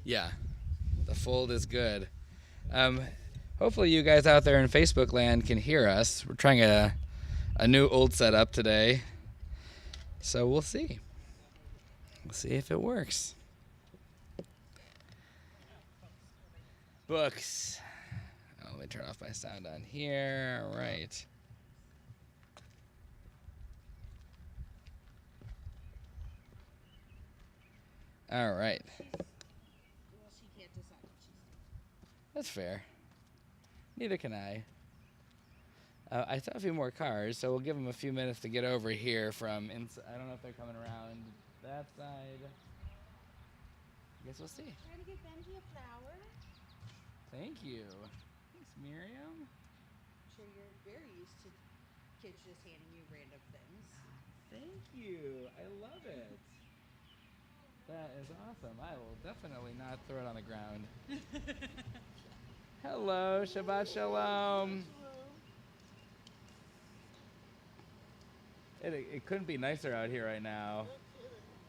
Yeah, the fold is good. Hopefully you guys out there in Facebook land can hear us. We're trying a new old setup today. So we'll see. We'll see if it works. Books. Oh, let me turn off my sound on here. All right. All right. That's fair. Neither can I. I saw a few more cars, so we'll give them a few minutes to get over here from inside. I don't know if they're coming around that side. I guess we'll see. Trying to get Benji a flower. Thank you. Thanks, Miriam. I'm sure you're very used to kids just handing you random things. Thank you. I love it. That is awesome. I will definitely not throw it on the ground. Hello, Shabbat Shalom. It couldn't be nicer out here right now.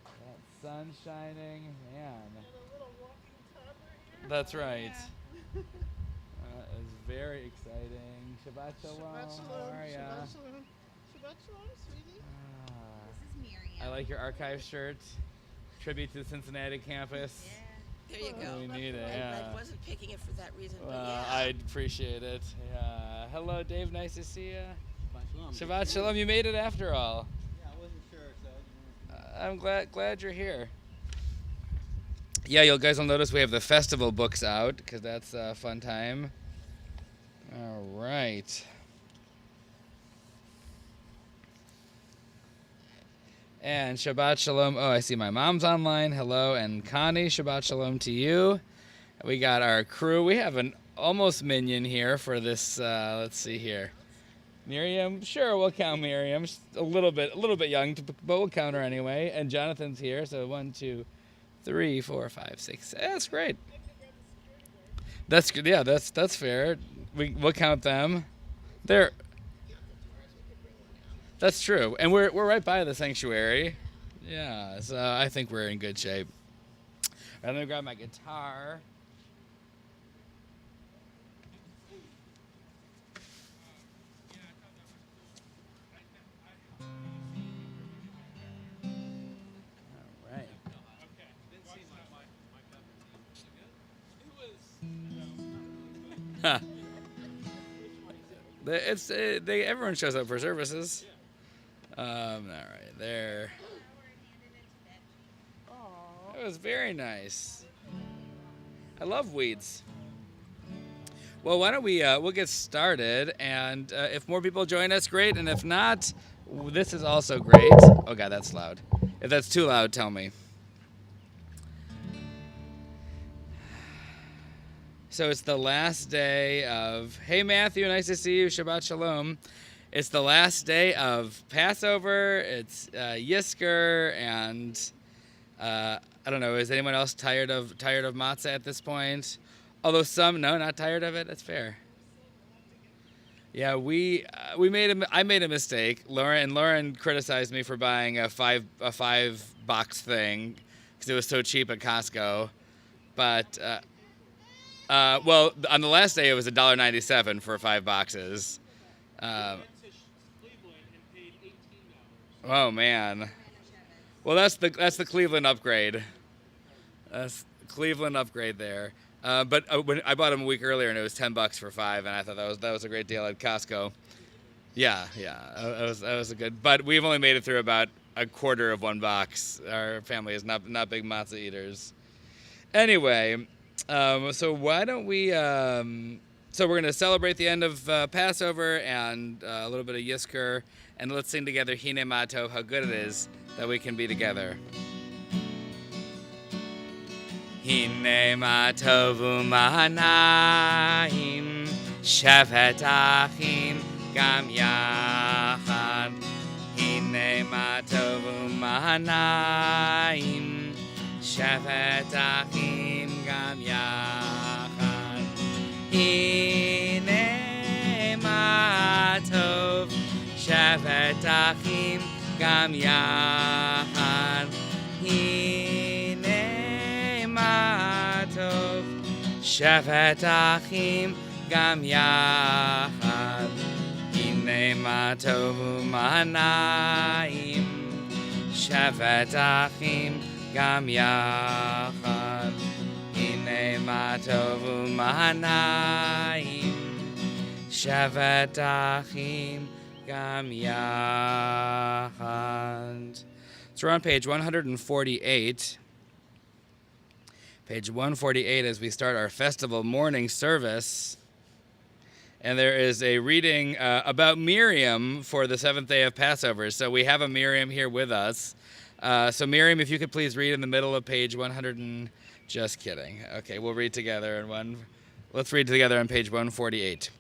That sun shining, man. And a little walking toddler here. That's right. Yeah. It's very exciting. Shabbat Shalom. Shabbat Shalom. How are ya? Shabbat Shalom. Shabbat Shalom, sweetie. This is Miriam. I like your archive shirt. Tribute to the Cincinnati campus. Yeah. There you go. We need it, I yeah. wasn't picking it for that reason, but Well, yeah. I'd appreciate it. Yeah. Hello, Dave. Nice to see you. Shabbat Shalom. Shabbat Shalom. You made it after all. Yeah, I wasn't sure, so I didn't I'm glad you're here. Yeah, you guys will notice we have the festival books out because that's a fun time. All right. And Shabbat Shalom. Oh, I see my mom's online. Hello. And Connie, Shabbat Shalom to you. We got our crew. We have an almost minion here for this. Let's see here. Miriam, sure, we'll count Miriam. She's a little bit young, but we'll count her anyway. And Jonathan's here, so 1, 2, 3, 4, 5, 6. That's great. That's good. Yeah, that's fair. We'll count them. They're. That's true, and we're right by the sanctuary. Yeah, so I think we're in good shape. I'm gonna grab my guitar. All right. Huh. Everyone shows up for services. All right, there. That was very nice. I love weeds. Well, why don't we'll get started, and if more people join us, great, and if not, this is also great. Oh God, that's loud. If that's too loud, tell me. So it's the last day of, hey Matthew, nice to see you, Shabbat Shalom. It's the last day of Passover, it's Yizkor, and I don't know, is anyone else tired of matzah at this point? Although some, no, not tired of it, that's fair. Yeah, I made a mistake. Lauren criticized me for buying a five box thing because it was so cheap at Costco. But well, on the last day it was $1.97 for 5 boxes. Oh man. Well, that's the Cleveland upgrade. That's Cleveland upgrade there. But when I bought them a week earlier and it was $10 for 5, and I thought that was a great deal at Costco. Yeah, that was a good. But we've only made it through about a quarter of one box. Our family is not big matzah eaters. Anyway, so why don't we? So we're gonna celebrate the end of Passover and a little bit of Yizkor, and let's sing together Hine Ma Tov, how good it is that we can be together. Hine ma tovu ma'anayim shevet achim gam yachad. Hine ma tovu ma'anayim shevet achim gam yachad. Hine ma tov shevet achim gam yachad. Hine ma שבת אחים גם יחד, הנה מה טוב ומה נעים. שבת אחים גם יחד, הנה מה טוב ומה נעים. שבת אחים גם יחד. So we're on page 148. Page 148 as we start our festival morning service. And there is a reading about Miriam for the seventh day of Passover. So we have a Miriam here with us. So Miriam, if you could please read in the middle of page 100 and... Just kidding. Okay, we'll read together Let's read together on page 148.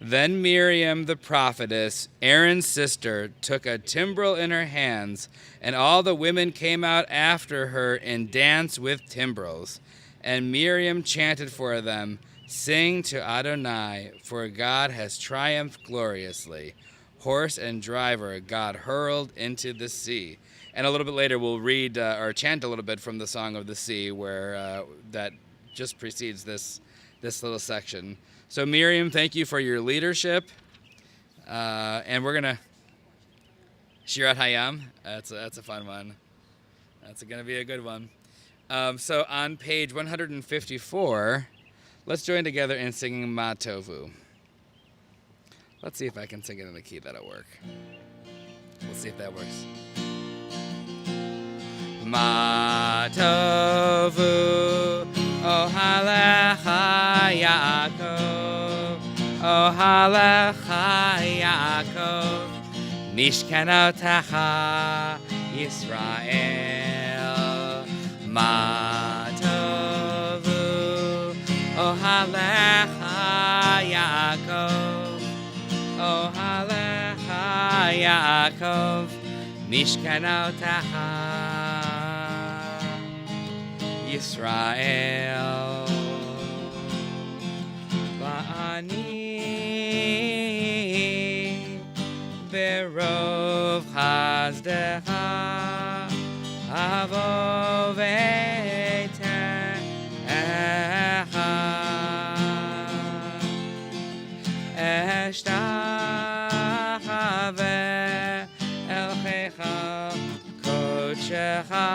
Then Miriam the prophetess, Aaron's sister, took a timbrel in her hands, and all the women came out after her and danced with timbrels. And Miriam chanted for them, "Sing to Adonai, for God has triumphed gloriously. Horse and driver God hurled into the sea." And a little bit later we'll read or chant a little bit from the Song of the Sea, where that just precedes this little section. So Miriam, thank you for your leadership. And we're gonna Shirat Hayam. That's a fun one. That's gonna be a good one. So on page 154, let's join together in singing Ma Tovu. Let's see if I can sing it in the key that'll work. We'll see if that works. Ma Tovu, Ohalecha Yaakov, Ohalecha Yaakov, Mishkanotecha Yisrael. Ma Tovu, Ohalecha Yaakov, Ohalecha Yaakov, Mishkanotecha Yisrael. Va'ani berov chazdecha avo v'etecha eshtachave elchecha kodshecha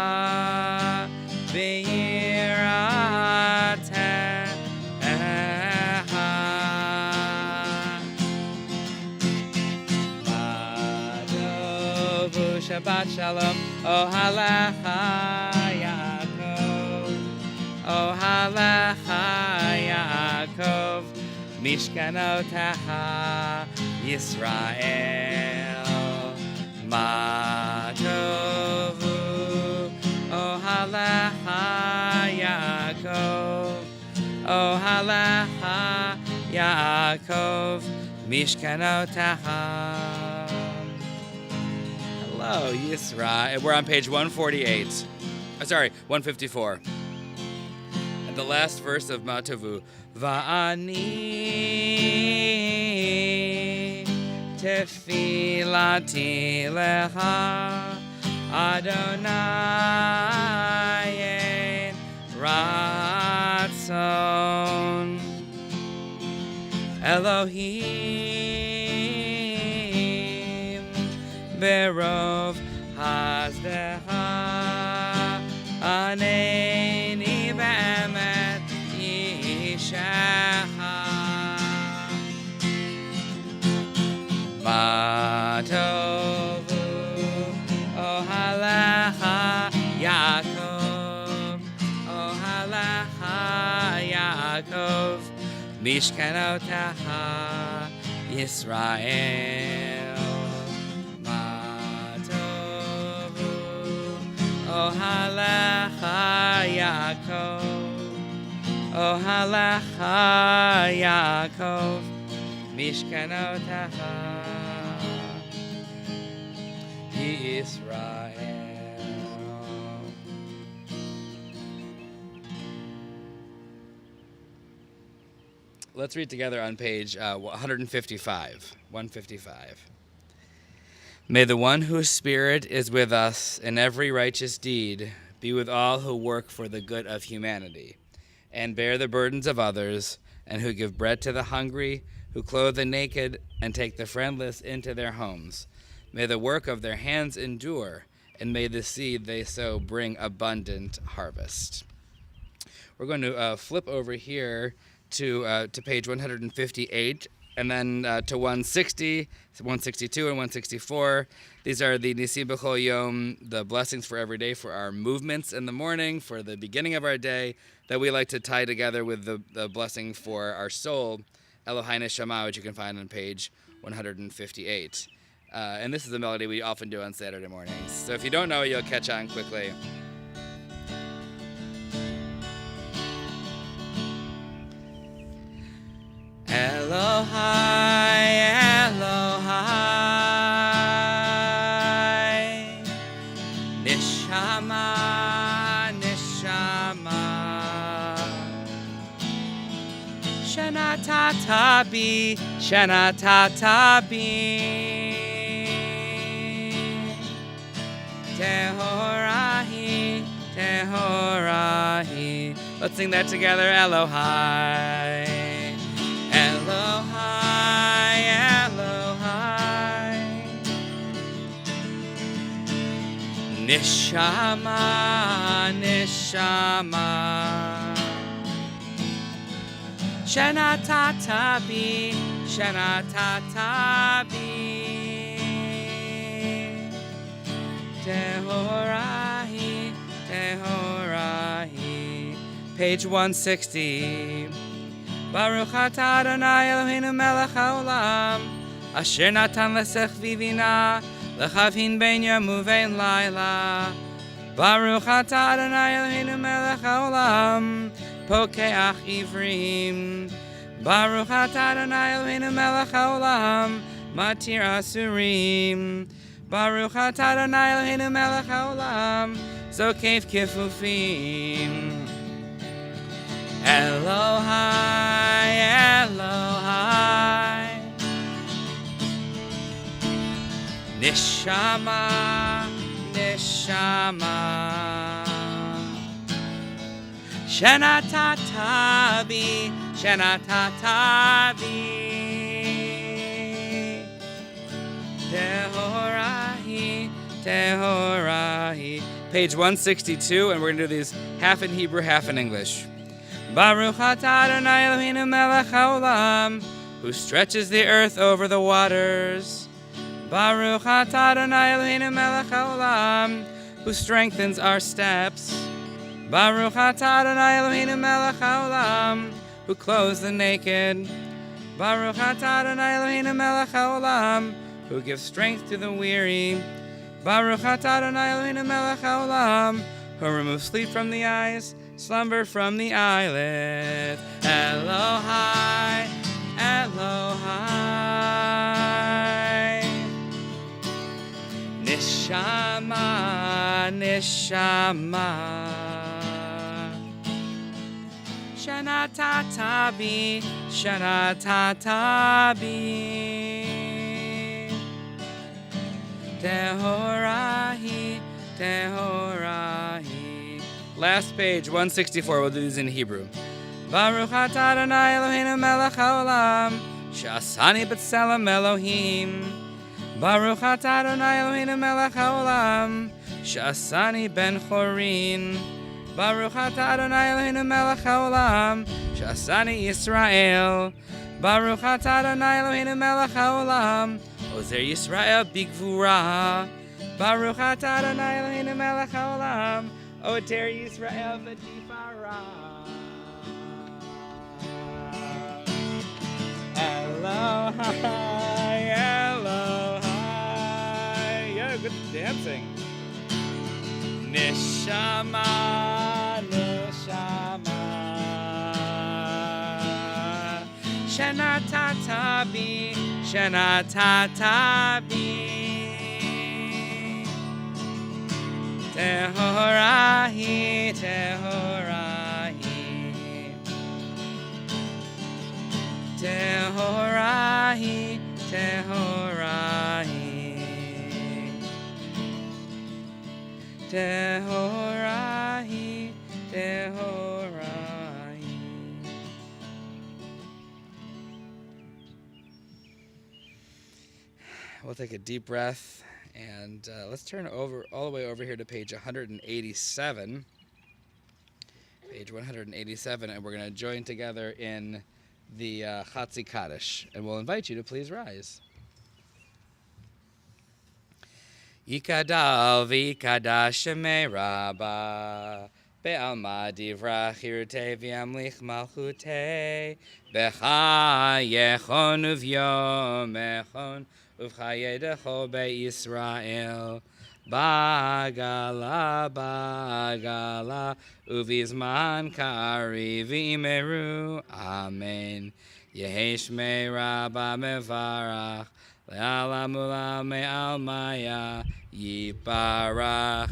Shabbat Shalom, Ohalecha Yaakov, Ohalecha Yaakov, Mishkanotecha Yisrael. Ma Tovu, Ohalecha Yaakov, Ohalecha Yaakov, Mishkanotecha. Hello, Yisrael. We're on page 148. Sorry, 154. And the last verse of Ma Tovu. Va'ani tefilati lecha Adonai ratzon Elohim berov hazdecha aneni be'emet yishecha ma tovu ohalecha Yaakov ohalecha Yaakov mishkanotecha Yisrael. Ohalecha Yaakov, Ohalecha Yaakov, Mishkanotecha Yisrael. Let's read together on page 155. 155. May the one whose spirit is with us in every righteous deed be with all who work for the good of humanity. and bear the burdens of others, and who give bread to the hungry, who clothe the naked, and take the friendless into their homes. May the work of their hands endure, and may the seed they sow bring abundant harvest. We're going to flip over here to page 158, and then to 160, 162, and 164. These are the Nisim B'chol Yom, the blessings for every day, for our movements in the morning, for the beginning of our day, that we like to tie together with the blessing for our soul, Elohai Neshama, which you can find on page 158. And this is a melody we often do on Saturday mornings. So if you don't know it, you'll catch on quickly. Elohai, Elohai, Neshama, Neshama, Shana Tatabi, Shana Tatabi, Tehorahi, Tehorahi. Let's sing that together. Elohai, Elohai, Elohai, Neshama, Neshama, Shana Tatabi, Shana Tatabi, Tehorahi, Tehorahi. Page 160. Baruch atah Adonai Eloheinu melech haolam, asher natan lesechvivina, lechavhin ben yom uvein laila. Baruch atah Adonai Eloheinu melech haolam, pokeach ivrim. Baruch atah Adonai Eloheinu melech haolam, matir asurim. Baruch atah Adonai Eloheinu melech haolam, zokef kifufim. Elohai, Elohai, Neshama, Neshama, Shana Tatabi, Shana Tatabi, Tehorahi, Tehorahi. Page 162, and we're going to do these half in Hebrew, half in English. Baruch atah Adonai Eloheinu melech haolam, who stretches the earth over the waters. Baruch atah Adonai Eloheinu melech haolam, who strengthens our steps. Baruch atah Adonai Eloheinu melech haolam, who clothes the naked. Baruch atah Adonai Eloheinu melech haolam, who gives strength to the weary. Baruch atah Adonai Eloheinu melech haolam, who removes sleep from the eyes, slumber from the eyelids. Elohai, Elohai, Neshama, Neshama, Shana Tatabi, Shana Tatabi, Tehorahi, Tehorahi. Last page, 164. We'll do these in Hebrew. Baruch atah Adonai Eloheinu melech haolam, she'asani b'tselem Elohim. Baruch atah Adonai Eloheinu melech haolam, she'asani ben chorin. Baruch atah Adonai Eloheinu melech haolam, she'asani Yisrael. Baruch atah Adonai Eloheinu melech haolam, ozer Yisrael bigvura. Baruch atah Adonai Eloheinu melech haolam, Oter Yisrael v'tifara. Elohai, Elohai. Yeah, good dancing. Neshama, Neshama. Shana Tatabi, Shana Tatabi. Tehorahi, Tehorahi, Tehorahi, Tehorahi, Tehorahi, Tehorahi. We'll take a deep breath, and let's turn all the way over here to page 187. Page 187, and we're going to join together in the Chatzi Kaddish, and we'll invite you to please rise. Yikadal v'yikadash shemei Rabba be'alma divrach hirutei v'yamlich malchutei b'chayechon uv'yomechon uv'chayedecho be'Yisrael bagala uvizman kari v'imeru amen. Yehi shmei Rabba mevarach le'alamula me'almaya yiparach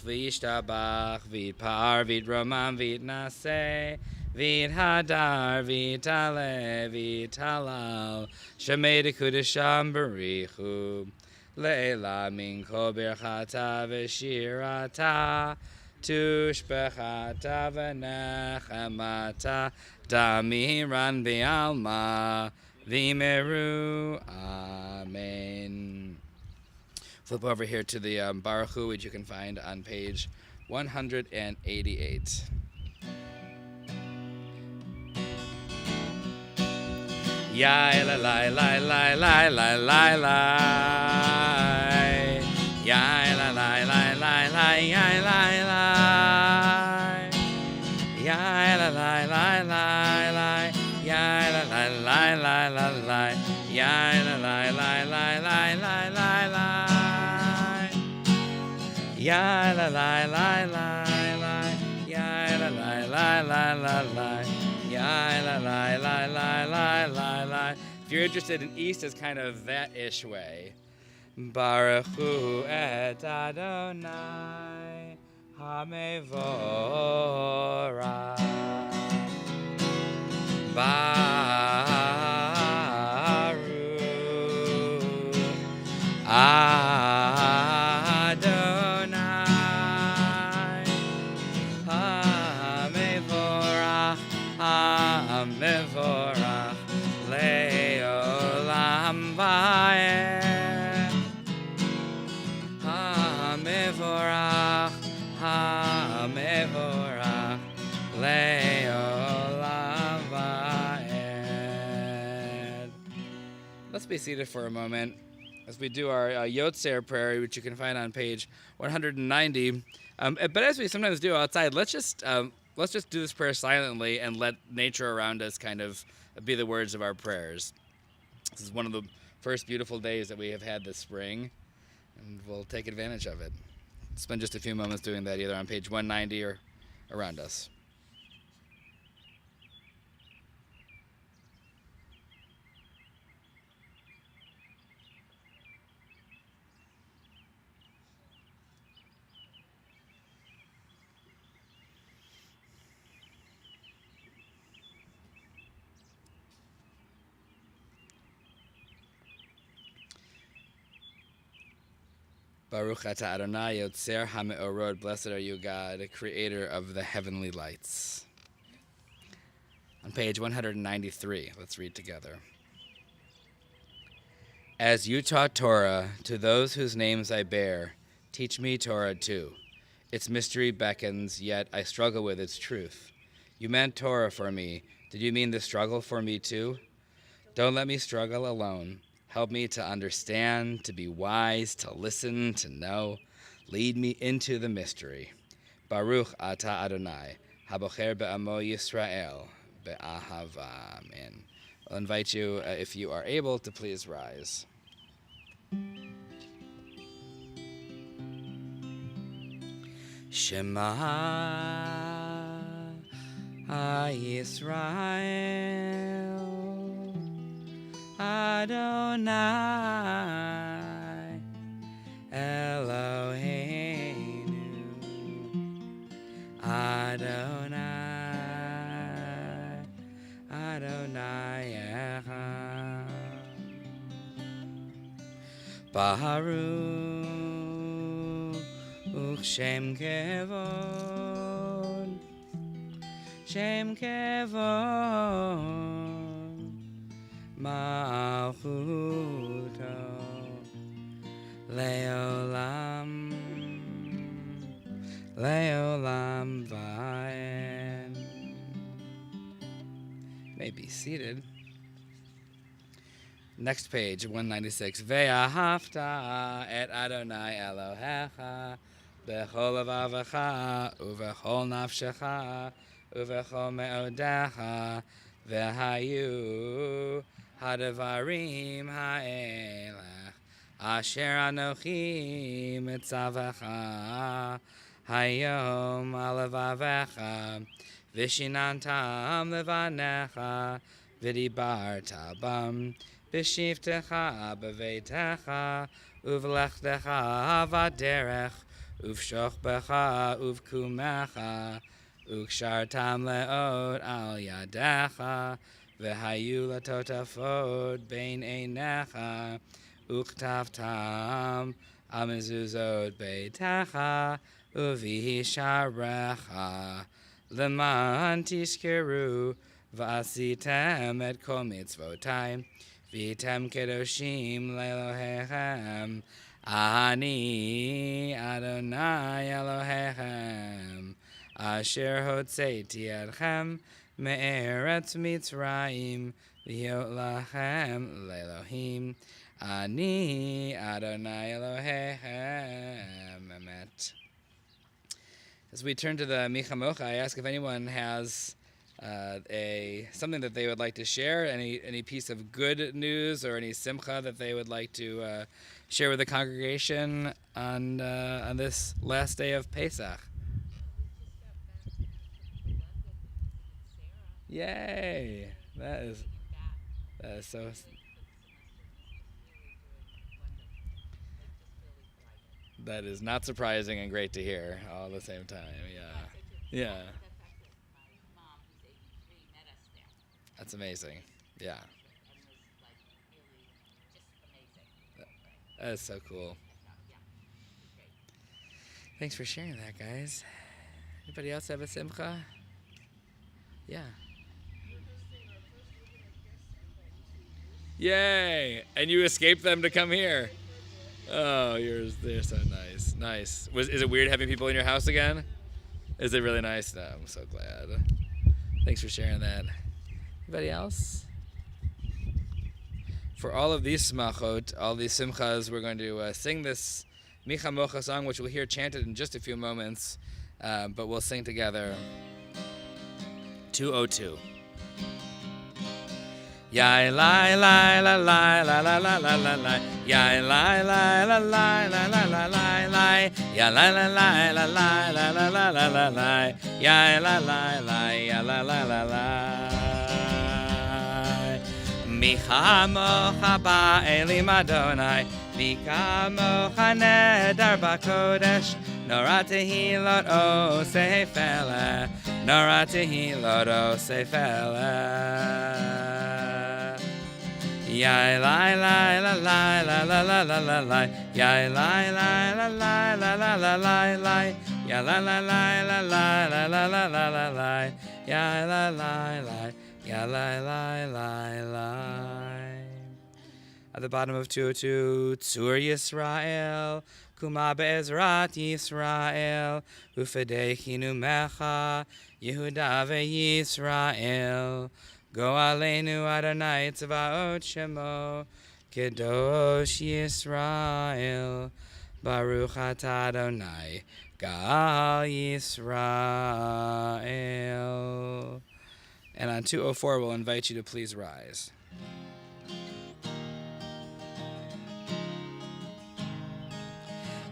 v'yishtabach v'yitpar v'yitroman v'yitnaseh v'yithadar v'yitale v'yitalal shemei dekudesham barichu le'ela min kol birchata v'shirata tushbechata v'nechemata damiran b'alma v'imeru amen. Flip over here to the Baruch Hu, which you can find on page 188. Yai la la la la la la la la. Yai la la la la la yai la la. Yai la la la la la. Yai la la la la la la. Yai la la la la la la la la. Yai la la la la la. Yai la la la la la la. Yai la la la la la la la. If you're interested in East as kind of that-ish way. Baruch Hu et Adonai HaMevorach. Baruch Adonai HaMevorach HaMevorach Le'olam va'ed HaMevorach HaMevorach Le'olam va'ed. Let's be seated for a moment as we do our Yotzer prayer, which you can find on page 190. But as we sometimes do outside, let's just do this prayer silently and let nature around us kind of be the words of our prayers. This is one of the first beautiful days that we have had this spring, and we'll take advantage of it. Spend just a few moments doing that either on page 190 or around us. Baruch atah Adonai Yotzer HaMe'orot. Blessed are you, God, creator of the heavenly lights. On page 193, let's read together. As you taught Torah to those whose names I bear, teach me Torah too. Its mystery beckons, yet I struggle with its truth. You meant Torah for me. Did you mean the struggle for me too? Don't let me struggle alone. Help me to understand, to be wise, to listen, to know. Lead me into the mystery. Baruch atah Adonai, habocher be'amo Yisrael, be'ahava. Amen. I'll invite you, if you are able, to please rise. Shema Yisrael Adonai Eloheinu Adonai Adonai Echad Baruch Shem Kevod Shem Kevod Malchut seated. Next page, 196. Ve'ahavta et Adonai Elohecha b'chol levavecha u'v'chol nafshecha u'v'chol me'odecha ve'hayu hadavarim ha'elech asher anochi mitzavecha hayom alevavecha v'shinantam levanecha v'dibarta bam B'shivtecha b'veitecha uv'lechtecha v'derech uv'shochbecha uv'kumecha u'kshartam le'od al yadecha v'hayu latotafot bein einecha u'ktavtam al mezuzot beitecha uv'hisharecha leman tishkeru v'asitem et kol mitzvotai Vitem kedoshim le'Elohechem, Ani Adonai Elohechem, Asher hotzeiti etchem me'eretz Mitzrayim, V'hiot lachem le'Elohim, Ani Adonai Elohechem. Emet. As we turn to the Michamocha, I ask if anyone has something that they would like to share, any piece of good news or any simcha that they would like to share with the congregation on this last day of Pesach. Yay! That is so. That is not surprising and great to hear all at the same time. Yeah. That's amazing. Yeah. That is so cool. Thanks for sharing that, guys. Anybody else have a simcha? Yeah. Yay! And you escaped them to come here. Oh, they're so nice. Nice. Is it weird having people in your house again? Is it really nice? No, I'm so glad. Thanks for sharing that. Anybody else? For all of these smachot, all these simchas, we're going to sing this Micha Mocha song, which we'll hear chanted in just a few moments, but we'll sing together. 202. Yai lai lai la lai la la la la la la. Yai lai lai la lai la la la la la. Ya la la la la la la la la la la la. Yai la la la ya la la la la. Micha mocha ba'elim Adonai, Micha mocha nedar b'kodesh, Nora tehilot osei fele, Nora tehilot osei fele. Yai lai lai la lai la la la la la la. Yai lai lai la lai la la la la la. Ya la la la la la la la la la la la. Ya la la la. Ya la la la la. At the bottom of 202, Tzur Yisrael, Kuma be'ezrat Yisrael, Ufedechinu mecha, Yehuda ve'Yisrael. Go aleinu Adonai tzvaot shemo, Kedosh Yisrael, Baruch atah Adonai, Gal Yisrael. And on 204, we'll invite you to please rise.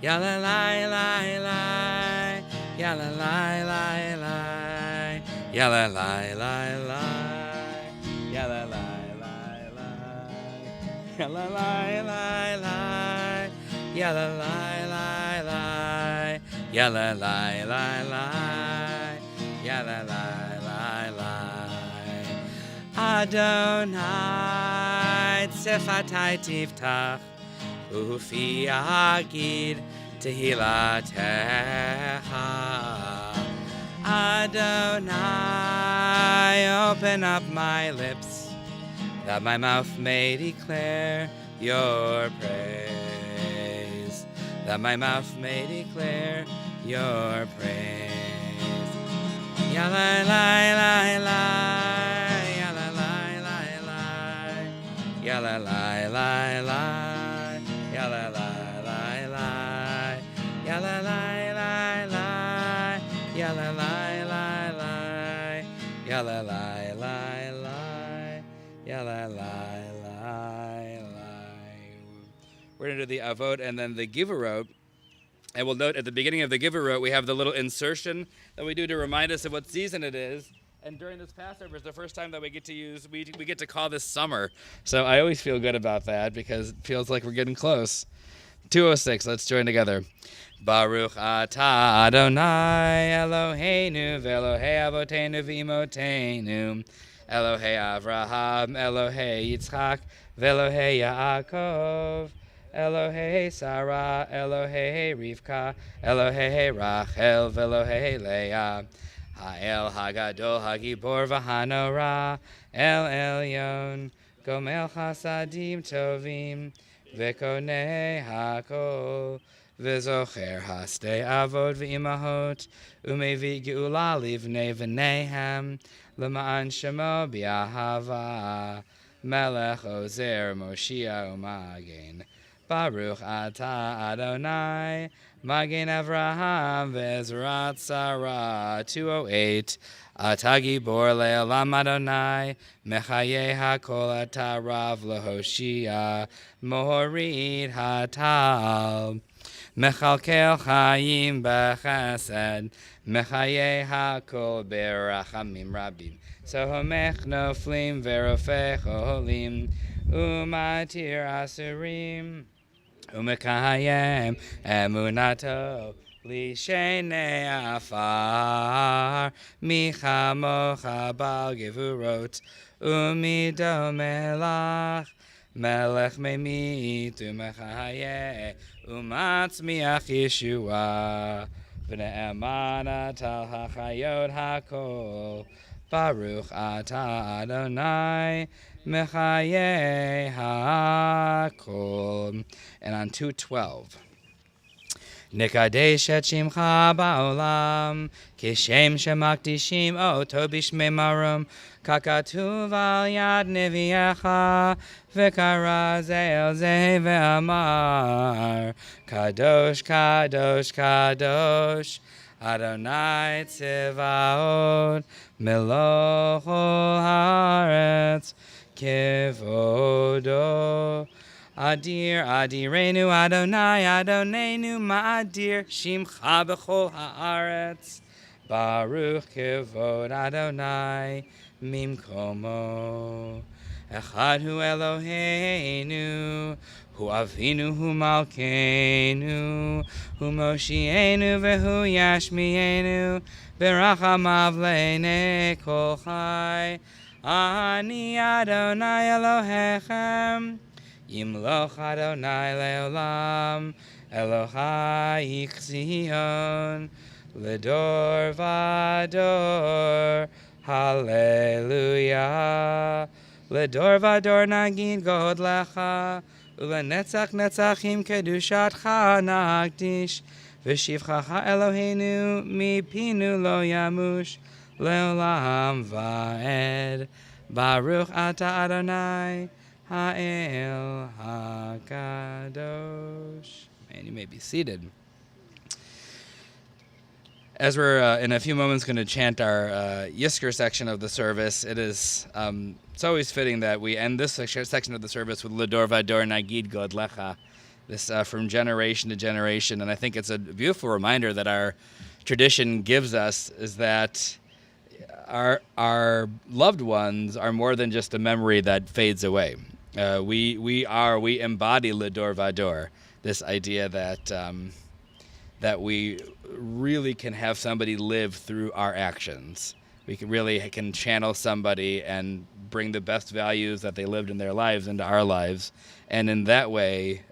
Ya la la la la, ya la la la la, ya la la la la. Ya la la la la, ya la la la la, ya la la la la, ya la la la la, ya la la la la. Adonai tzefatai tiftach, ufi agid tehilatecha. Adonai, open up my lips, that my mouth may declare your praise. That my mouth may declare your praise. Ya la la la la, ya la la ya la la la la, ya la la la la, ya la la la la, ya la la la la, ya la la la la, ya la la la la. We're going to do the avot and then the giverot. And we'll note at the beginning of the giverot, we have the little insertion that we do to remind us of what season it is. And during this Passover is the first time that we get to call this summer. So I always feel good about that because it feels like we're getting close. 206, let's join together. Baruch atah Adonai Eloheinu ve'Elohei avotenu v'imotenu Elohei Avraham, Elohei Yitzchak, ve'Elohei Yaakov, Elohei Sarah, Elohei Rivka, Elohei Rachel, ve'Elohei Leah. Ha'el Hagadol Hagibor v'Hanora, El Elyon, Gomel Chasadim Tovim, V'Konei Hakol, V'Zocher Hastei Avod v'Imahot, Umevi Geula Livnei v'Nehem, L'ma'an Shemo B'Ahava, Melech Ozer Moshia U'Magen. Baruch atah Adonai, Magen Avraham ve'Ezrat Sarah. 208. Atah Gibor le'olam Adonai, Mechayeh hakol atah Rav lehoshia, Mohorid hatal. Mechalkel chayim b'chesed, Mechayeh hakol berachamim rabim. Sohomech noflim ve'rofech olim, Umatir asurim. Umekayem emunato lishenei afar michamocha bal gevurot umido melach melech memit umechaye umatzmiach Yeshua v'ne'emana tal hachayot hakol Baruch atah Adonai Mechayeh hakol. And on 212. Nikadesh et shimcha ba'olam, kishem shemakdishim oto bishmei marom, kakatuv al yad neviecha, v'kara ze el ze ve'amar, kadosh, kadosh, kadosh, Adonai tzivaot, meloch ol haaretz, kevodo. Adir, Adirenu, Adonai, Adonenu, Ma'adir, Shimcha b'chol haaretz. Baruch kevod Adonai, mimkomo. Echad hu Eloheinu, hu Avinu, hu Malkeinu, hu Moshienu, vehu Yashmienu, berachamav le'nei kol chai. Ani Adonai Elohechem, Yimloch Adonai le'olam, Elohai Zion, Ledor Vador, Hallelujah. Ledor Vador nagid God lecha, Ulenetzach netzachim kedushatcha nagdish, V'shivchacha Eloheinu mipinu lo yamush, Le'olam va'ed. Baruch atah Adonai Ha'el HaKadosh. And you may be seated. As we're in a few moments going to chant our Yizkor section of the service, it's always fitting that we end this section of the service with Ledor Vador Nagid God Lecha, this from generation to generation. And I think it's a beautiful reminder that our tradition gives us is that our loved ones are more than just a memory that fades away. We embody Ledor Vador, this idea that we really can have somebody live through our actions. We can channel somebody and bring the best values that they lived in their lives into our lives, and in that way,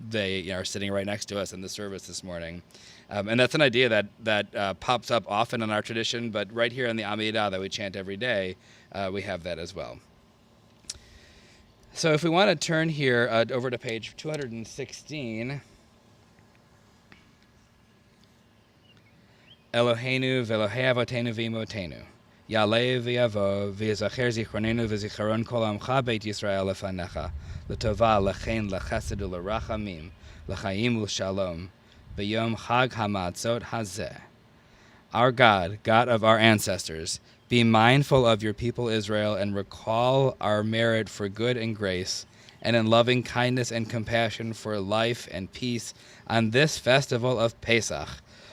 they are sitting right next to us in the service this morning. And that's an idea that pops up often in our tradition, but right here in the Amidah that we chant every day, we have that as well. So if we want to turn here over to page 216, Eloheinu ve'Elohei avotenu v'imotenu, יעלה ויבוא, ויזכר זיכרוננו וזיכרון כל עמך בית ישראל לפניך, לטובה, לחן, לחסד ולרחמים, לחיים ולשלום, ביום חג hamatzot hazeh. Our God, God of our ancestors, be mindful of your people Israel and recall our merit for good and grace, and in loving kindness and compassion for life and peace on this festival of Pesach.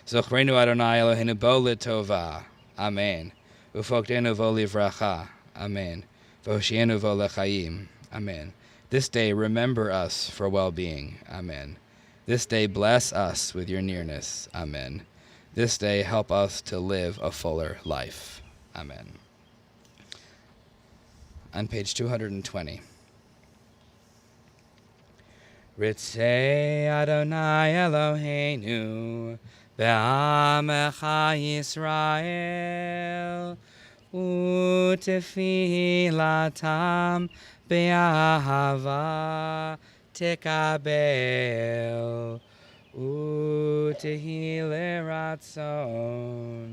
Zochrenu Adonai Eloheinu bo l'tova. Amen. Ufokdenu vo livracha. Amen. V'hoshienu vo l'chaim. Amen. This day remember us for well-being. Amen. This day bless us with your nearness. Amen. This day help us to live a fuller life. Amen. On page 220. Ritzei Adonai Eloheinu be'amecha Yisrael u'tefilatam be'ahava tekabel u'tehi leratzon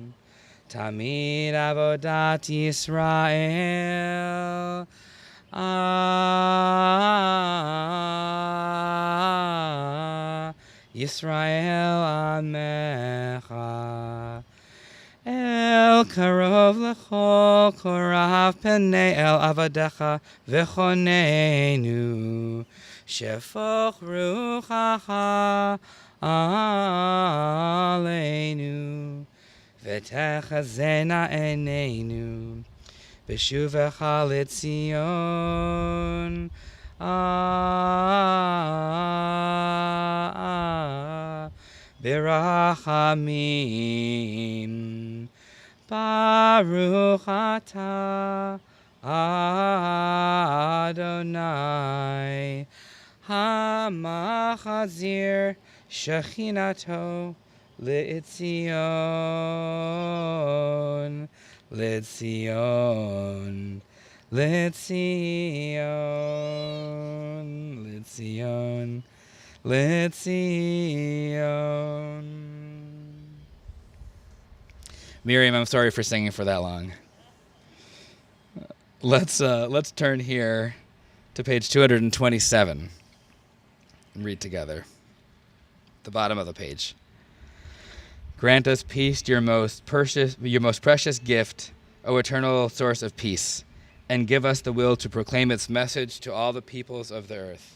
tamid avodat Yisrael Yisrael Amecha El Karov Lechol Korav Penei El Avadecha V'chonenu Shefoch Ruchacha Aleinu V'techazena Eneinu B'shuvecha L'Tzion Birachamim Baruch Ata Adonai Hamachazir Shechinato L'Tzion L'Tzion L'Tzion L'Tzion L'Tzion. Miriam, I'm sorry for singing for that long. Let's turn here to page 227 and read together. The bottom of the page. Grant us peace, your most precious gift, O eternal source of peace, and give us the will to proclaim its message to all the peoples of the earth.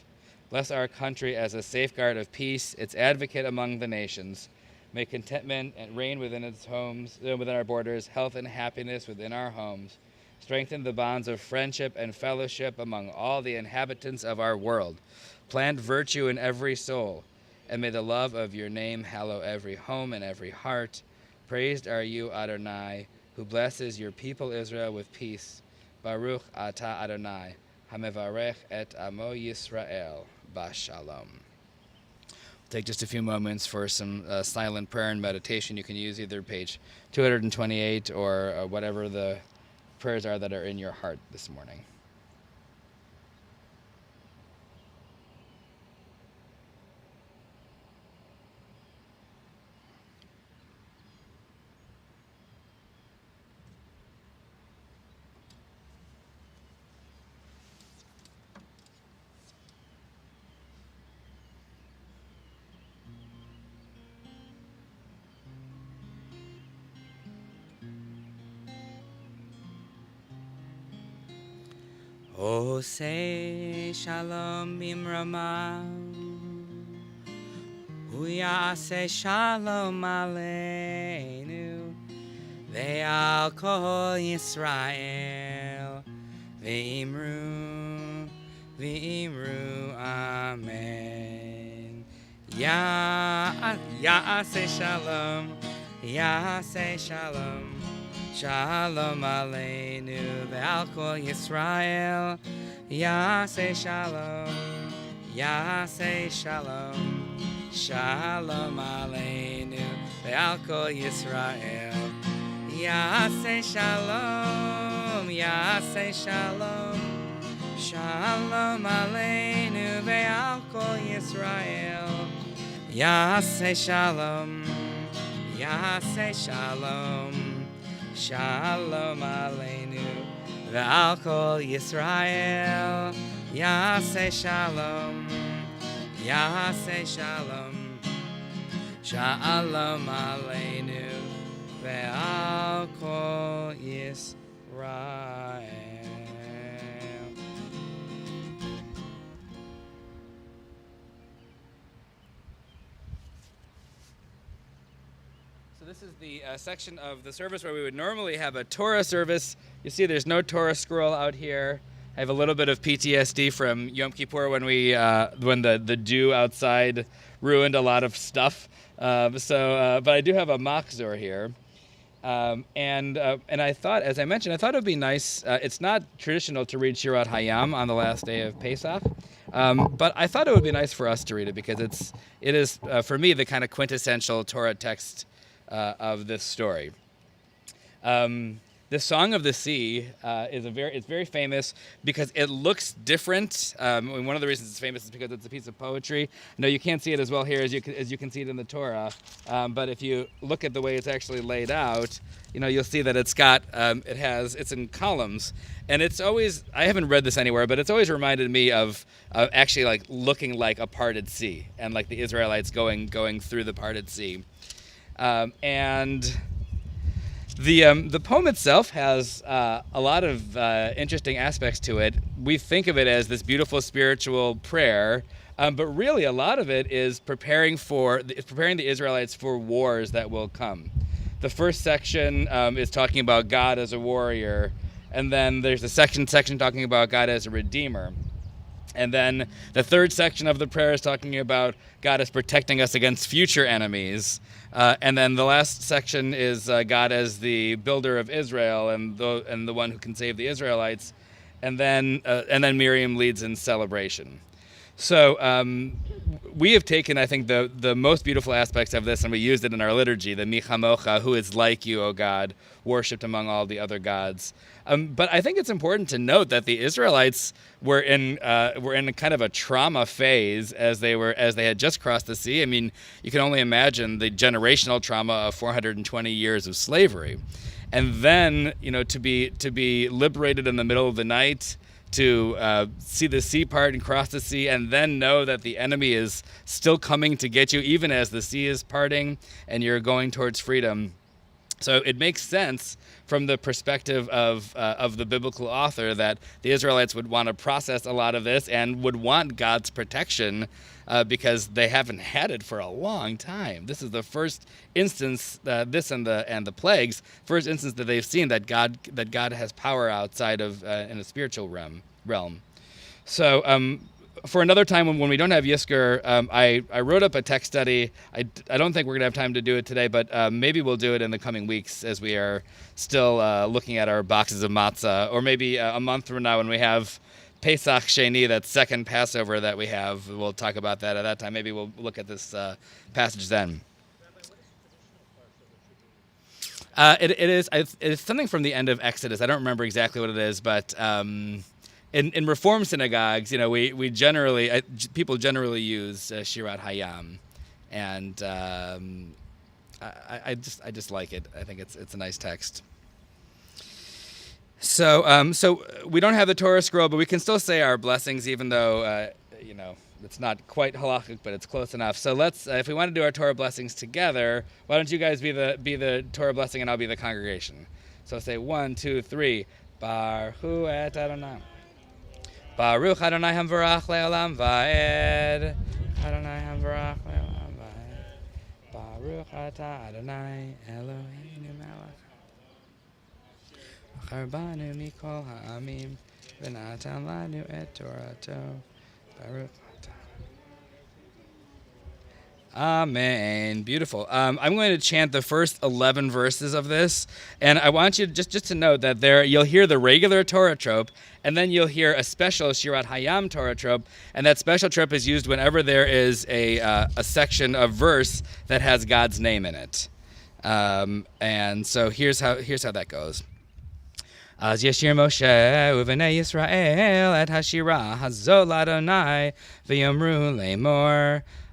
Bless our country as a safeguard of peace, its advocate among the nations. May contentment and reign within its homes, within our borders, health and happiness within our homes. Strengthen the bonds of friendship and fellowship among all the inhabitants of our world. Plant virtue in every soul, and may the love of your name hallow every home and every heart. Praised are you, Adonai, who blesses your people Israel with peace. Baruch atah Adonai, hamevarech et amo Yisrael. Shalom. Take just a few moments for some silent prayer and meditation. You can use either page 228 or whatever the prayers are that are in your heart this morning. Oseh shalom bimrama, uyaseh shalom aleinu, ve'al kol Yisrael, ve'imru amen. Ya'aseh shalom, Shalom aleinu ve'al kol Yisrael. Yaseh shalom, Shalom aleinu ve'al kol Yisrael. Yaseh shalom, Shalom aleinu ve'al kol Yisrael. Yaseh shalom, Shalom Aleinu Ve'al Kol Yisrael Yaseh Shalom Yaseh Shalom Shalom Aleinu Ve'al Kol Yisrael. So this is the section of the service where we would normally have a Torah service. You see there's no Torah scroll out here. I have a little bit of PTSD from Yom Kippur when the dew outside ruined a lot of stuff. But I do have a machzor here. And I thought, as I mentioned, it would be nice. It's not traditional to read Shirat Hayam on the last day of Pesach, but I thought it would be nice for us to read it because it is for me the kind of quintessential Torah text of this story. The Song of the Sea it's very famous because it looks different. And one of the reasons it's famous is because it's a piece of poetry. No, you can't see it as well here as you can see it in the Torah. But if you look at the way it's actually laid out, you'll see that it's in columns, and it's always, I haven't read this anywhere, but it's always reminded me of actually like looking like a parted sea and like the Israelites going through the parted sea, and. The poem itself has a lot of interesting aspects to it. We think of it as this beautiful spiritual prayer, but really a lot of it is preparing the Israelites for wars that will come. The first section is talking about God as a warrior, and then there's the section talking about God as a redeemer. And then the third section of the prayer is talking about God as protecting us against future enemies. And then the last section is God as the builder of Israel and the one who can save the Israelites. And then Miriam leads in celebration. So we have taken, I think, the most beautiful aspects of this, and we used it in our liturgy, the Mi Chamocha, who is like you, O God, worshipped among all the other gods. But I think it's important to note that the Israelites were in kind of a trauma phase as they had just crossed the sea. I mean, you can only imagine the generational trauma of 420 years of slavery, and then to be liberated in the middle of the night, to see the sea part and cross the sea, and then know that the enemy is still coming to get you, even as the sea is parting and you're going towards freedom. So it makes sense from the perspective of the biblical author that the Israelites would want to process a lot of this and would want God's protection because they haven't had it for a long time. This is the first instance, this and the plagues, first instance that they've seen that God has power outside of in a spiritual realm. So for another time when we don't have Yizkor, I wrote up a text study. I don't think we're going to have time to do it today, but maybe we'll do it in the coming weeks as we are still looking at our boxes of matzah, or maybe a month from now when we have Pesach Sheni, that second Passover that we have. We'll talk about that at that time. Maybe we'll look at this passage then. It's something from the end of Exodus. I don't remember exactly what it is, but in Reform synagogues, we generally people generally use Shirat Hayam, and I just like it. I think it's a nice text. So we don't have the Torah scroll, but we can still say our blessings, even though it's not quite halakhic, but it's close enough. So let's, if we want to do our Torah blessings together, why don't you guys be the Torah blessing and I'll be the congregation. So say 1, 2, 3. Baruch et Adonai. Baruch Adonai hamvarach le'olam va'ed. Adonai hamvarach le'olam va'ed. Baruch atah Adonai Eloheinu melech. Charbanu mikol ha'amim v'natan lanu et Torato. Baruch atah. Amen. Beautiful. I'm going to chant the first 11 verses of this, and I want you just to note that you'll hear the regular Torah trope, and then you'll hear a special Shirat Hayam Torah trope, and that special trope is used whenever there is a section of verse that has God's name in it. And so here's how that goes. אז ישיר משה ובני ישראל את השירה הזו לאדוני ויאמרו לאמור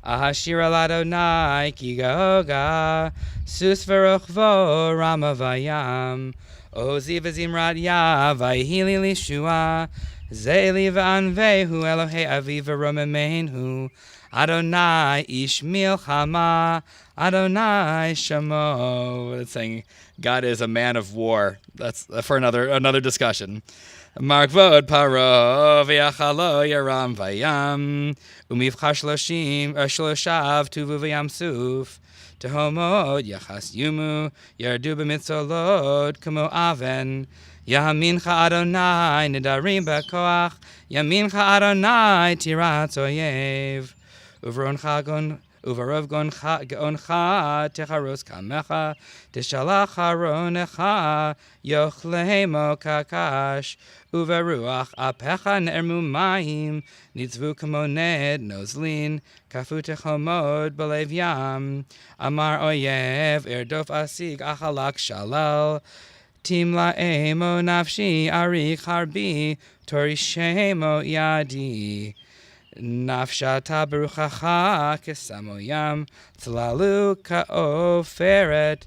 השירה לאדוני כי גאוגה סוס ורוכבו רמה וים עוזי וזמרת יה ויהי לי לישועה זה לי וענווהו אלוהי אבי ורוממנו Adonai ish milchama, Adonai shamo. It's saying God is a man of war. That's for another discussion. Markvod paro v'yachalo yaram vayam umivchar shloshav tuvu v'yam suf tehomod yachas yumu yardu b'mitzolot kamo aven yamincha Adonai nidarim b'koach yamincha Adonai tirat oyev Uvarov goncha techaros kamecha tishalach haronecha yochlemo kakash uvaruach apecha nermu mayim nitzvu kamoned nozlin kafu techomod belev yam amar oyev erdof asig achalak shalal timla emo nafshi arik harbi torishemo yadi Nafshata beruchacha kesamoyam tzlalu kaoferet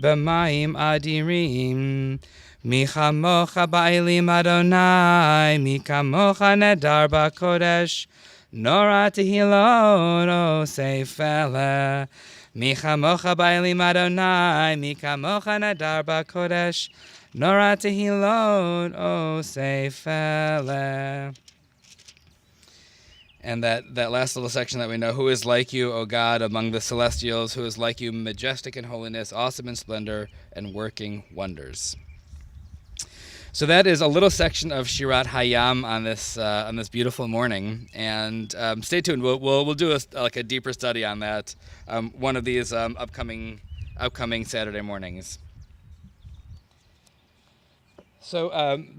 b'mayim adirim michamocha ba'elim Adonai mikamocha nedar b'kodesh nora tehilot osefele michamocha ba'elim Adonai mikamocha nedar b'kodesh nora tehilot osefele. And that last little section that we know, who is like you, O God, among the celestials, who is like you, majestic in holiness, awesome in splendor, and working wonders. So that is a little section of Shirat Hayam on this beautiful morning, and stay tuned. We'll do a deeper study on that one of these upcoming Saturday mornings. So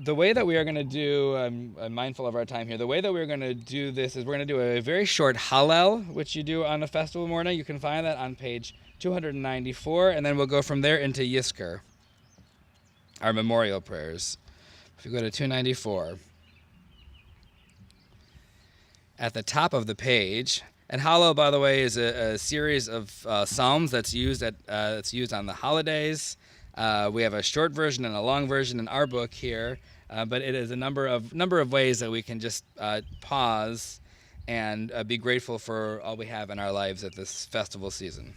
the way that we are going to do, I'm mindful of our time here, the way that we're going to do this is we're going to do a very short Hallel, which you do on a festival morning. You can find that on page 294, and then we'll go from there into Yizkor, our memorial prayers. If you go to 294, at the top of the page, and Hallel, by the way, is a series of psalms that's used on the holidays. We have a short version and a long version in our book here, but it is a number of ways that we can just pause and be grateful for all we have in our lives at this festival season.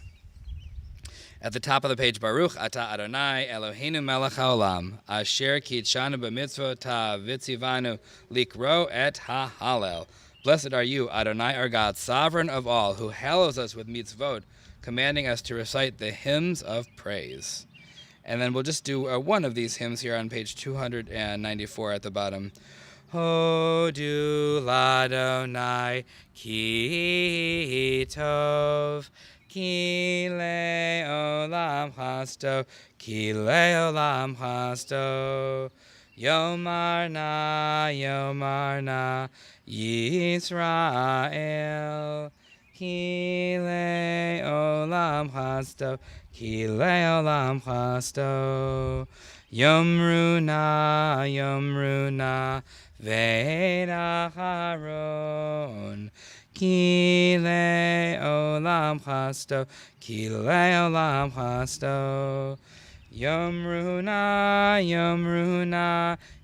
At the top of the page, Baruch Ata Adonai Eloheinu Melech HaOlam Asher Kitshanu b'mitzvotah v'tzivanu likro et ha'halel. Blessed are you, Adonai our God, sovereign of all, who hallows us with mitzvot, commanding us to recite the hymns of praise. And then we'll just do one of these hymns here on page 294 at the bottom. Hodu l'Adonai ki tov, ki le'olam chasto, ki le'olam chasto. Yomar na Yisrael, ki le'olam chasto, Ki le'olam chasto, Yomru na, Ve'ed acharon. Ki le'olam chasto, Ki le'olam chasto, Yomru na,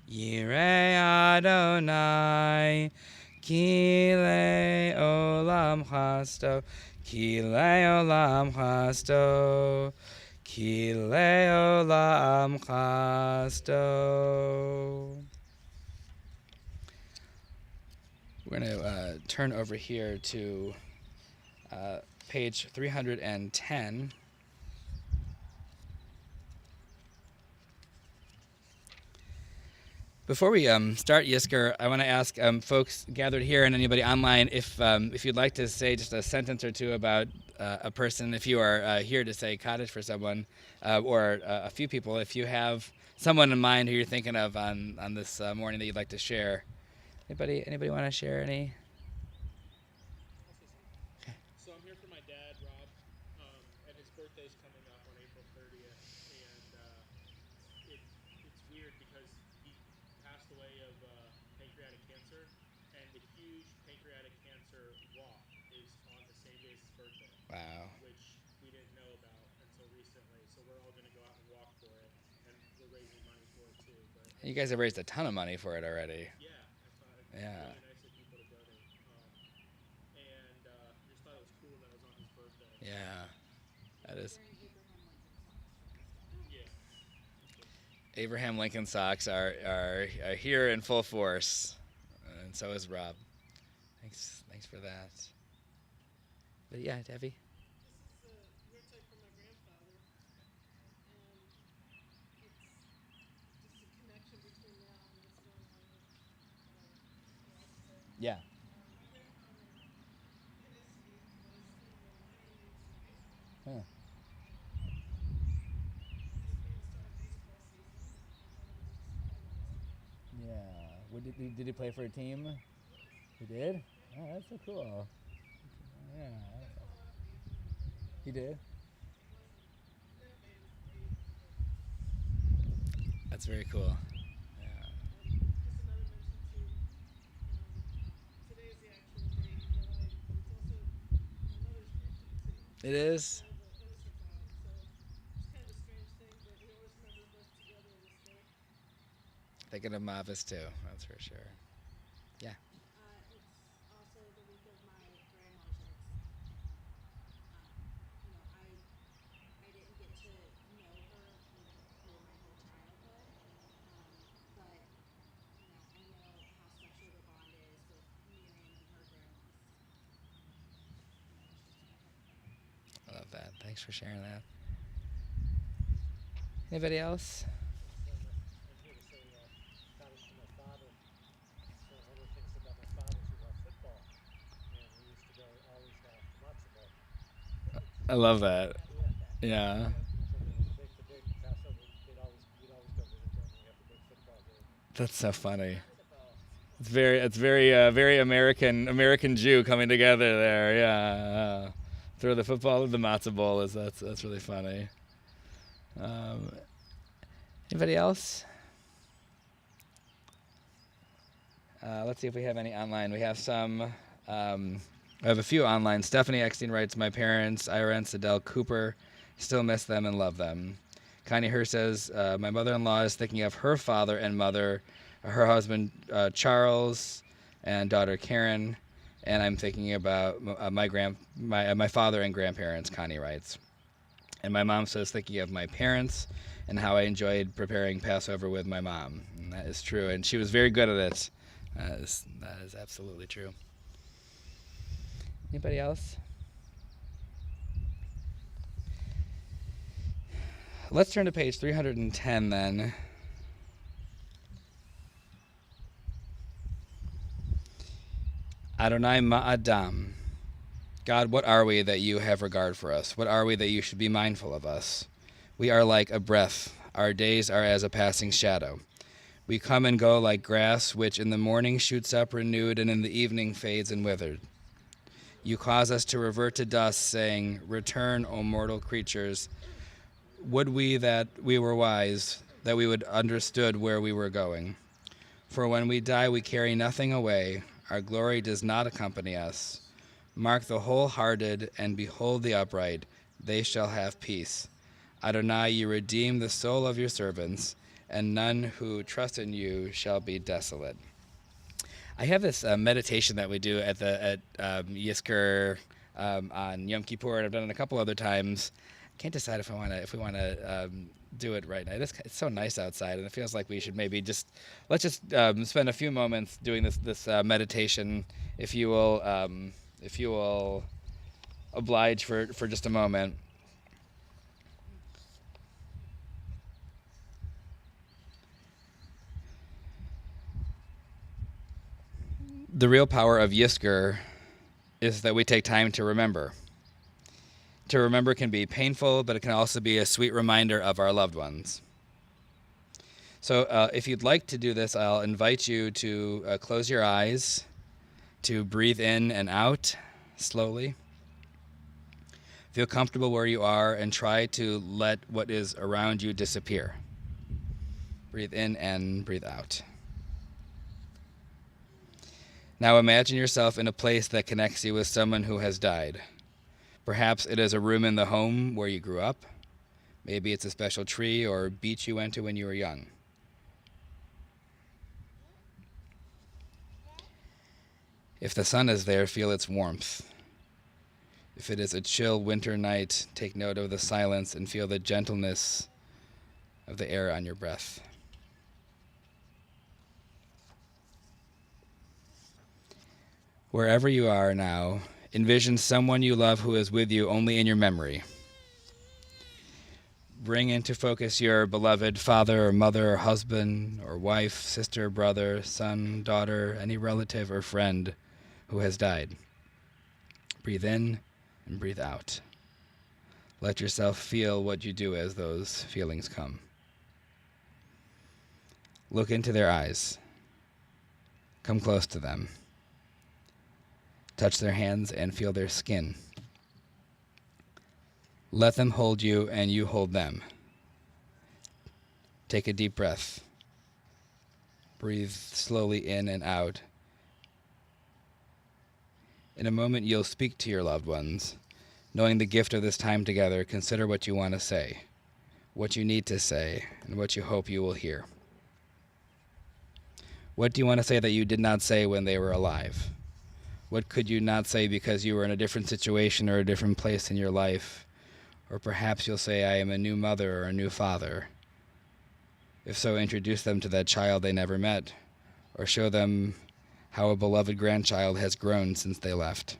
Yirei Adonai. Ki le'olam chasto, Ki le'olam chasto, Ki le'olam chasto. We're going to turn over here to page 310. Before we start Yizkor, I want to ask folks gathered here and anybody online if you'd like to say just a sentence or two about a person, if you are here to say Kaddish for someone, or a few people, if you have someone in mind who you're thinking of on this morning that you'd like to share. Anybody want to share any? Okay. So I'm here for my dad, Rob, and his birthday's coming up on April 30th, and it's weird because he away of pancreatic cancer, and the huge pancreatic cancer walk is on the same day as his birthday. Wow. Which we didn't know about until recently. So we're all going to go out and walk for it, and we're raising money for it too. But You guys have raised a ton of money for it already. yeah, I thought it's Yeah. really nice of people to donate. And just thought it was cool that it was on his birthday. Yeah. That is. Abraham Lincoln socks for his dad. Abraham Lincoln socks are here in full force, and so is Rob. Thanks for that. But yeah, Debbie. This is a weird type from my grandfather, and it's just a connection between now and what's going on with life. Yeah. My grandfather, in his youth, was in the minor leagues of baseball. Huh. His being the start of baseball season, and my father was just idolizing him. Yeah. Did he play for a team? He did? Oh, that's so cool. Yeah. He did? That's very cool. Yeah. Just another mention too. Today is the actual day he died, but it's also my mother's birthday too. It is? Kind of an innocent thought, so it's kind of a strange thing, but he always remembers us together this day. Thinking of Mavis too, that's for sure. Yeah. It's also the week of my grandma's yard sale. I didn't get to know her, for my whole childhood, but I know how special the bond is with Miriam and her grandmas. I love that. Thanks for sharing that. Anybody else? I'm here to say shout out to my father. So one of the things about my father is he loved football, and we used to go always have matzo ball. I love that. Yeah. So the big Passover, we'd always go visit them. We have the big football game. That's so funny. It's very American Jew coming together there. Yeah. Throw the football at the matzo bowl that's really funny. Anybody else? Let's see if we have any online. We have some. I have a few online. Stephanie Eckstein writes, "My parents, Ira and Sadell Cooper, still miss them and love them." Connie Herr says, "My mother-in-law is thinking of her father and mother, her husband Charles, and daughter Karen, and I'm thinking about my father and grandparents." Connie writes, and my mom says, "Thinking of my parents and how I enjoyed preparing Passover with my mom." And that is true, and she was very good at it. That is absolutely true. Anybody else? Let's turn to page 310 then. Adonai Ma'adam. God, what are we that you have regard for us? What are we that you should be mindful of us? We are like a breath. Our days are as a passing shadow. We come and go like grass, which in the morning shoots up renewed and in the evening fades and withered. You cause us to revert to dust, saying, "Return, O mortal creatures. Would we that we were wise, that we would understood where we were going. For when we die, we carry nothing away. Our glory does not accompany us. Mark the wholehearted and behold the upright. They shall have peace. Adonai, you redeem the soul of your servants, and none who trust in you shall be desolate." I have this meditation that we do at Yizkor on Yom Kippur, and I've done it a couple other times. Can't decide if we want to do it right now. It's so nice outside, and it feels like we should maybe let's just spend a few moments doing this meditation. If you will oblige for just a moment. The real power of Yizkor is that we take time to remember. To remember can be painful, but it can also be a sweet reminder of our loved ones. So if you'd like to do this, I'll invite you to close your eyes, to breathe in and out slowly. Feel comfortable where you are and try to let what is around you disappear. Breathe in and breathe out. Now imagine yourself in a place that connects you with someone who has died. Perhaps it is a room in the home where you grew up. Maybe it's a special tree or beach you went to when you were young. If the sun is there, feel its warmth. If it is a chill winter night, take note of the silence and feel the gentleness of the air on your breath. Wherever you are now, envision someone you love who is with you only in your memory. Bring into focus your beloved father or mother or husband or wife, sister, brother, son, daughter, any relative or friend who has died. Breathe in and breathe out. Let yourself feel what you do as those feelings come. Look into their eyes. Come close to them. Touch their hands and feel their skin. Let them hold you and you hold them. Take a deep breath. Breathe slowly in and out. In a moment, you'll speak to your loved ones. Knowing the gift of this time together, consider what you want to say, what you need to say, and what you hope you will hear. What do you want to say that you did not say when they were alive? What could you not say because you were in a different situation or a different place in your life? Or perhaps you'll say, I am a new mother or a new father. If so, introduce them to that child they never met, or show them how a beloved grandchild has grown since they left.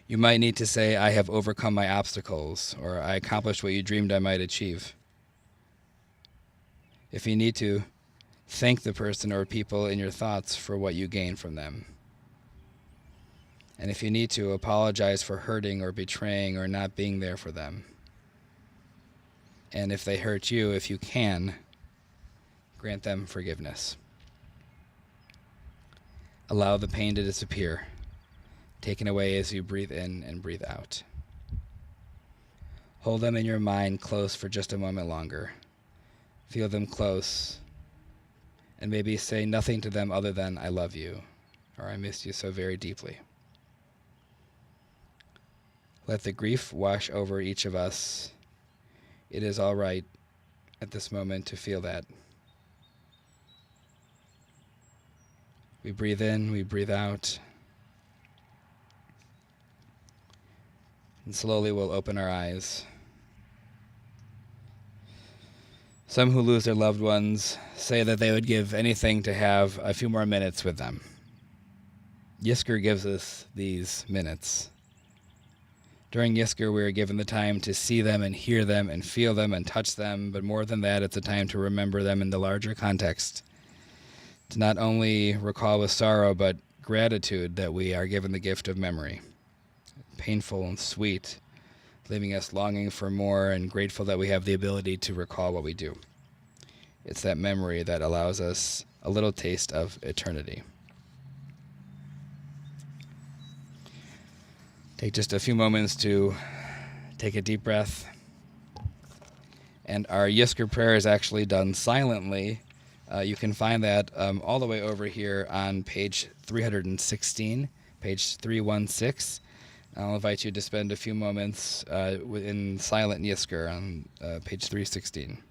You might need to say, I have overcome my obstacles, or I accomplished what you dreamed I might achieve. If you need to, thank the person or people in your thoughts for what you gained from them. And if you need to, apologize for hurting or betraying or not being there for them. And if they hurt you, if you can, grant them forgiveness. Allow the pain to disappear, taken away as you breathe in and breathe out. Hold them in your mind close for just a moment longer. Feel them close, and maybe say nothing to them other than, I love you, or I miss you so very deeply. Let the grief wash over each of us. It is all right at this moment to feel that. We breathe in, we breathe out. And slowly we'll open our eyes. Some who lose their loved ones say that they would give anything to have a few more minutes with them. Yizkor gives us these minutes. During Yizkor, we are given the time to see them and hear them and feel them and touch them, but more than that, it's a time to remember them in the larger context. To not only recall with sorrow, but gratitude that we are given the gift of memory. Painful and sweet, leaving us longing for more and grateful that we have the ability to recall what we do. It's that memory that allows us a little taste of eternity. Take just a few moments to take a deep breath. And our Yizkor prayer is actually done silently. You can find that all the way over here on page 316, page 316. I'll invite you to spend a few moments in silent Yizkor on page 316.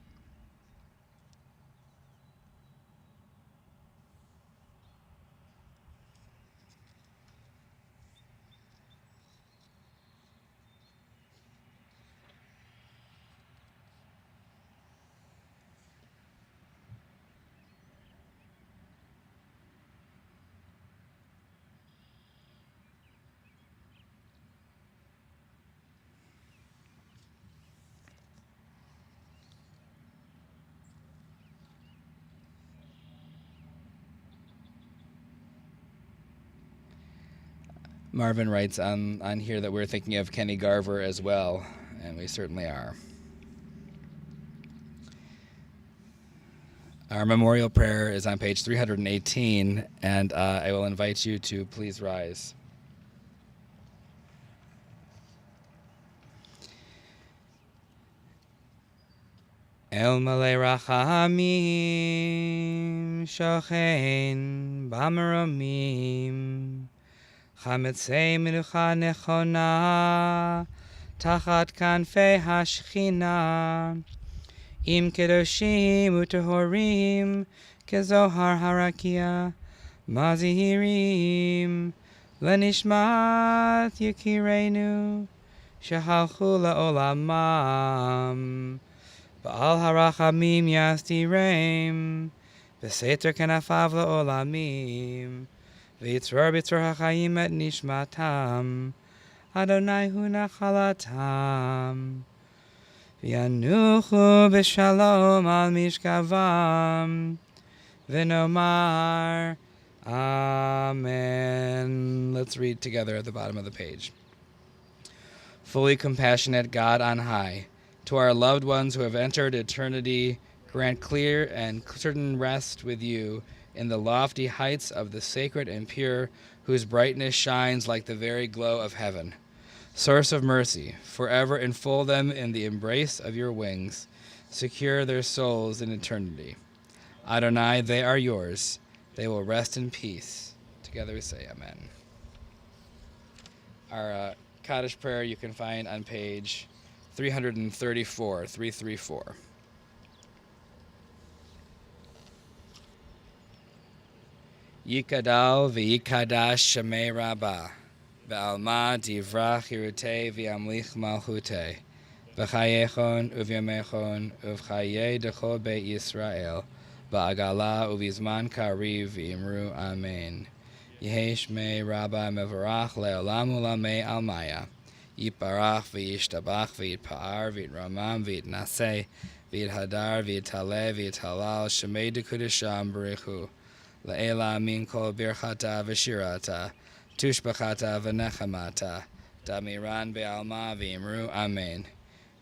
Marvin writes on here that we're thinking of Kenny Garver as well, and we certainly are. Our memorial prayer is on page 318, and I will invite you to please rise. El Malay Rachamim Shochen Bamaromim Chametzei Menucha Nechona Tachat Kanfei Hashchina Im Kedoshim Utehorim Kezohar Harakia Mazihirim Lenishmat Yekirenu Shehalchu La'olamam Ba'al harachamim yastirem, B'seter kenafav la'olamim, V'yitzror b'tzor hachayim et nishmatam, Adonai hu nachalatam, V'yanuchu b'shalom al mishkavam, V'nomar, Amen. Let's read together at the bottom of the page. Fully compassionate God on high, to our loved ones who have entered eternity, grant clear and certain rest with you in the lofty heights of the sacred and pure, whose brightness shines like the very glow of heaven. Source of mercy, forever enfold them in the embrace of your wings. Secure their souls in eternity. Adonai, they are yours. They will rest in peace. Together we say amen. Our Kaddish prayer you can find on page 334. Yikadal v'yikadash shemei rabbah, v'alma divrach hirutei v'yamlich malchutei, v'chayechon uvyamechon uvchaye dechol beit Yisrael, v'agala uvizman kariv v'imru amen. Yehesh mei rabbah mevarach le'olam ulamei almaya. Yiparach v'yishtabach v'yitpa'ar v'yitramam v'yitnaseh v'yithadar v'yitaleh v'yithalal shemei dekudesham b'richu le'ela min kol birchata v'shirata tushbachata v'nechamata damiran be'alma v'imru amen.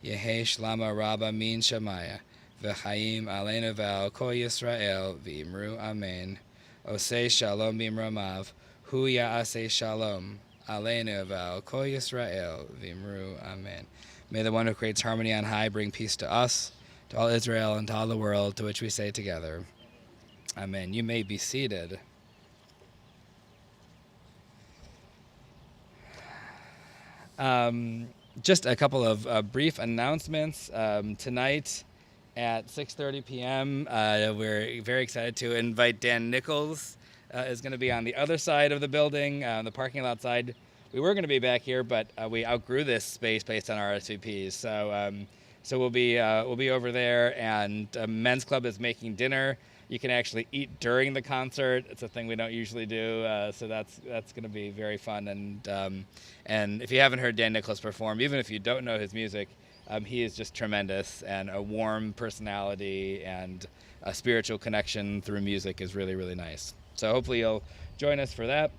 Yehesh lama rabba min shamaya v'chayim aleinu v'al kol Yisrael v'imru amen. Osei shalom b'imromav hu ya'aseh shalom Aleinu v'al kol Yisrael v'imru amen. May the one who creates harmony on high bring peace to us, to all Israel, and to all the world, to which we say together, amen. You may be seated. Just a couple of brief announcements. Tonight at 6:30 p.m., we're very excited to invite Dan Nichols. Is going to be on the other side of the building, the parking lot side. We were going to be back here, but we outgrew this space based on our RSVPs. So we'll be over there, and Men's Club is making dinner. You can actually eat during the concert. It's a thing we don't usually do, so that's going to be very fun. And if you haven't heard Dan Nichols perform, even if you don't know his music, he is just tremendous, and a warm personality and a spiritual connection through music is really, really nice. So hopefully you'll join us for that.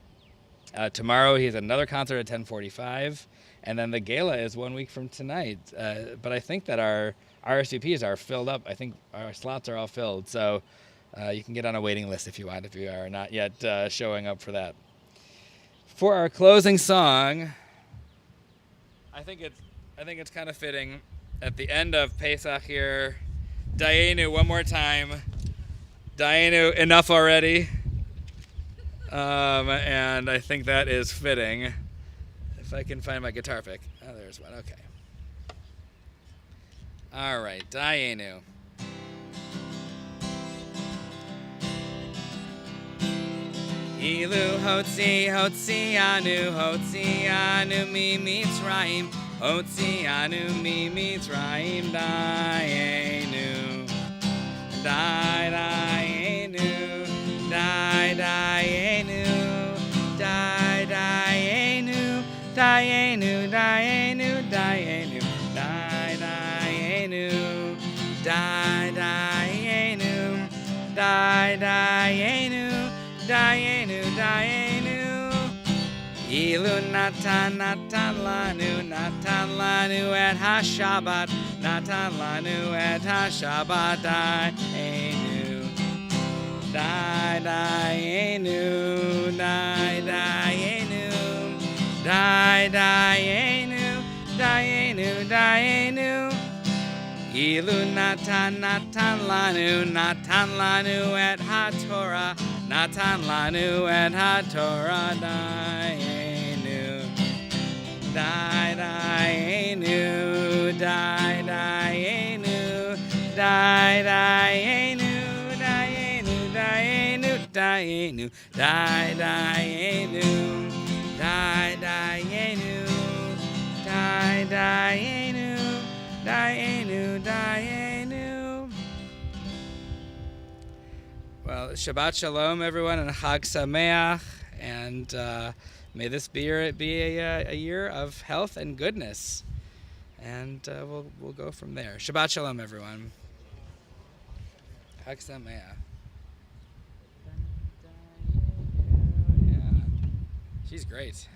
Tomorrow he has another concert at 10:45, and then the gala is 1 week from tonight. But I think that our RSVPs are filled up. I think our slots are all filled. So you can get on a waiting list if you want, if you are not yet showing up for that. For our closing song, I think it's kind of fitting at the end of Pesach here. Dayenu, one more time. Dayenu, enough already. And I think that is fitting. If I can find my guitar pick. Oh, there's one. Okay. All right. Dayenu. Ilu hotzi anu mi mitzrayim. Hotzi anu mi mitzrayim. Dayenu. Dayenu. Dayenu, Dayenu, Dayenu, Dayenu, Dayenu, Dayenu, Dayenu, Dayenu, Dayenu, Dayenu. Ilu natan lanu et ha-Shabbat, natan lanu et ha-Shabbat, Dayenu. Dayenu, Dayenu, Dayenu, Dayenu, Dayenu. Ilu natan lanu et ha-Torah, natan lanu et ha-Torah, dayenu, dayenu, dayenu, dayenu, dayenu, dayenu, dayenu, dayenu, dayenu, dayenu, dayenu, dayenu. Well, Shabbat Shalom, everyone, and Chag Sameach, and may this be a year of health and goodness, and we'll go from there. Shabbat Shalom, everyone. Chag Sameach. Yeah, she's great.